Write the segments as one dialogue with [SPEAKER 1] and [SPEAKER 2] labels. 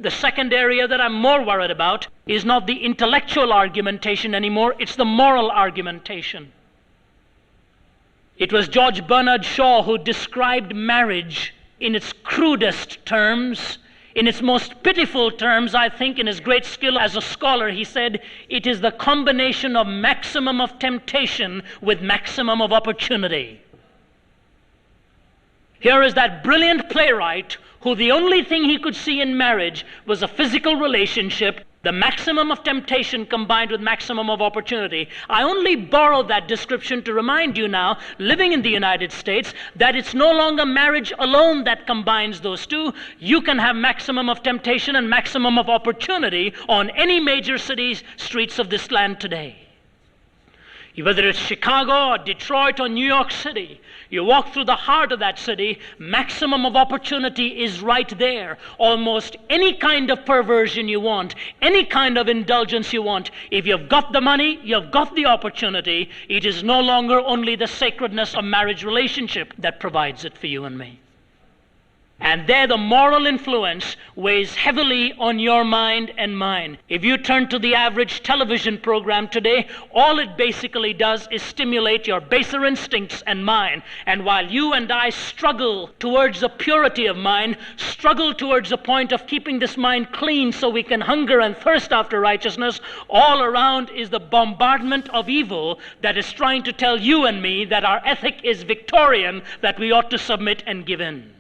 [SPEAKER 1] The second area that I'm more worried about is not the intellectual argumentation anymore, it's the moral argumentation. It was George Bernard Shaw who described marriage in its crudest terms, in its most pitiful terms, I think, in his great skill as a scholar. He said, it is the combination of maximum of temptation with maximum of opportunity. Here is that brilliant playwright who the only thing he could see in marriage was a physical relationship, the maximum of temptation combined with maximum of opportunity. I only borrowed that description to remind you now, living in the United States, that it's no longer marriage alone that combines those two. You can have maximum of temptation and maximum of opportunity on any major cities, streets of this land today. Whether it's Chicago or Detroit or New York City, you walk through the heart of that city, maximum of opportunity is right there. Almost any kind of perversion you want, any kind of indulgence you want, if you've got the money, you've got the opportunity. It is no longer only the sacredness of marriage relationship that provides it for you and me. And there the moral influence weighs heavily on your mind and mine. If you turn to the average television program today, all it basically does is stimulate your baser instincts and mine. And while you and I struggle towards a purity of mind, struggle towards a point of keeping this mind clean so we can hunger and thirst after righteousness, all around is the bombardment of evil that is trying to tell you and me that our ethic is Victorian, that we ought to submit and give in.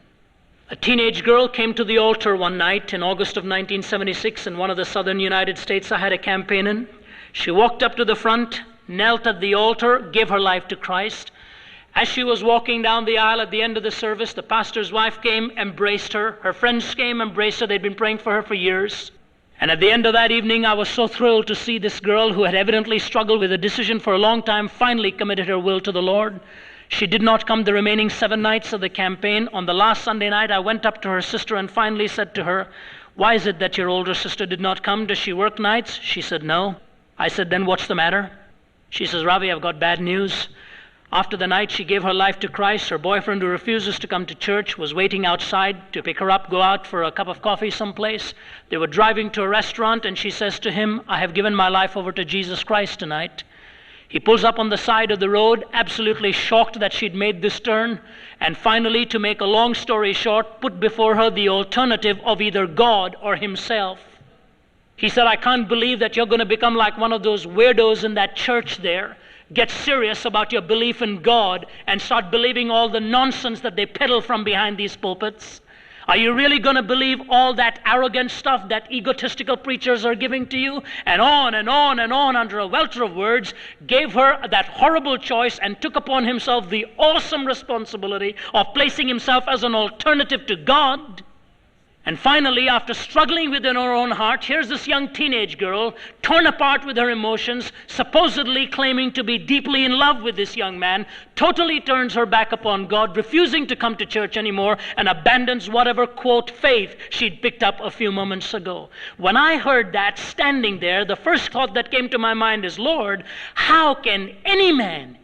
[SPEAKER 1] A teenage girl came to the altar one night in August of 1976 in one of the southern United States I had a campaign in. She walked up to the front, knelt at the altar, gave her life to Christ. As she was walking down the aisle at the end of the service, the pastor's wife came, embraced her. Her friends came, embraced her. They'd been praying for her for years. And at the end of that evening, I was so thrilled to see this girl who had evidently struggled with a decision for a long time, finally committed her will to the Lord. She did not come the remaining 7 nights of the campaign. On the last Sunday night, I went up to her sister and finally said to her, "Why is it that your older sister did not come? Does she work nights?" She said, "No." I said, "Then what's the matter?" She says, "Ravi, I've got bad news." After the night she gave her life to Christ, her boyfriend, who refuses to come to church, was waiting outside to pick her up, go out for a cup of coffee someplace. They were driving to a restaurant and she says to him, "I have given my life over to Jesus Christ tonight." He pulls up on the side of the road, absolutely shocked that she'd made this turn, and finally, to make a long story short, put before her the alternative of either God or himself. He said, "I can't believe that you're going to become like one of those weirdos in that church there. Get serious about your belief in God and start believing all the nonsense that they peddle from behind these pulpits. Are you really going to believe all that arrogant stuff that egotistical preachers are giving to you?" And on and on and on under a welter of words, gave her that horrible choice and took upon himself the awesome responsibility of placing himself as an alternative to God. And finally, after struggling within her own heart, here's this young teenage girl, torn apart with her emotions, supposedly claiming to be deeply in love with this young man, totally turns her back upon God, refusing to come to church anymore, and abandons whatever, quote, faith she'd picked up a few moments ago. When I heard that standing there, the first thought that came to my mind is, Lord, how can any man,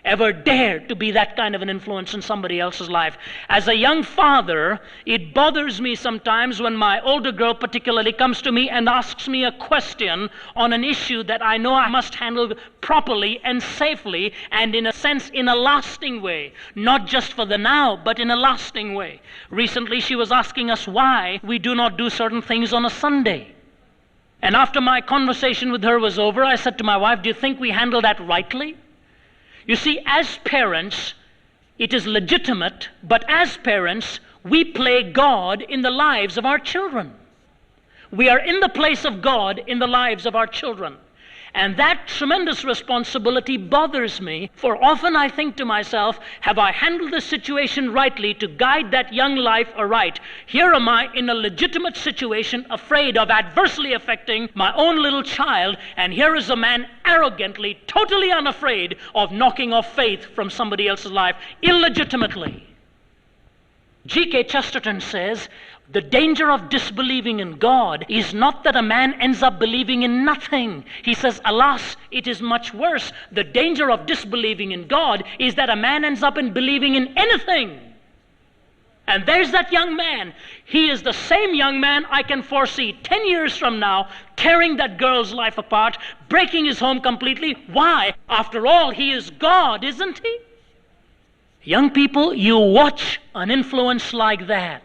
[SPEAKER 1] ever dare to be that kind of an influence in somebody else's life? As a young father, it bothers me sometimes when my older girl particularly comes to me and asks me a question on an issue that I know I must handle properly and safely and in a sense in a lasting way. Not just for the now, but in a lasting way. Recently she was asking us why we do not do certain things on a Sunday. And after my conversation with her was over, I said to my wife, "Do you think we handle that rightly?" You see, as parents, it is legitimate, but as parents, we play God in the lives of our children. We are in the place of God in the lives of our children. And that tremendous responsibility bothers me, for often I think to myself, have I handled the situation rightly to guide that young life aright? Here am I in a legitimate situation, afraid of adversely affecting my own little child, and here is a man arrogantly, totally unafraid of knocking off faith from somebody else's life, illegitimately. G.K. Chesterton says, the danger of disbelieving in God is not that a man ends up believing in nothing. He says, alas, it is much worse. The danger of disbelieving in God is that a man ends up in believing in anything. And there's that young man. He is the same young man I can foresee 10 years from now tearing that girl's life apart, breaking his home completely. Why? After all, he is God, isn't he? Young people, you watch an influence like that.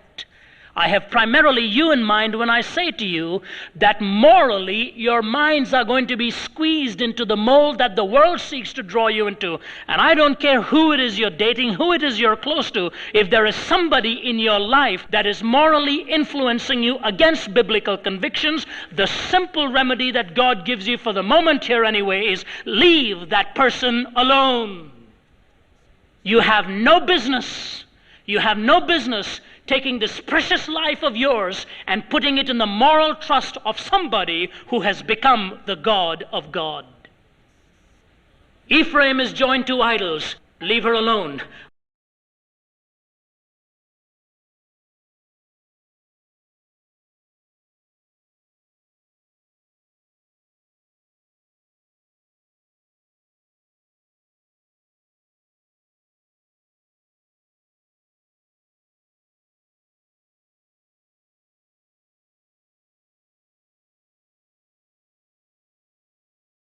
[SPEAKER 1] I have primarily you in mind when I say to you that morally your minds are going to be squeezed into the mold that the world seeks to draw you into. And I don't care who it is you're dating, who it is you're close to, if there is somebody in your life that is morally influencing you against biblical convictions, the simple remedy that God gives you for the moment here anyway is leave that person alone. You have no business taking this precious life of yours and putting it in the moral trust of somebody who has become the God of God. Ephraim is joined to idols. Leave her alone.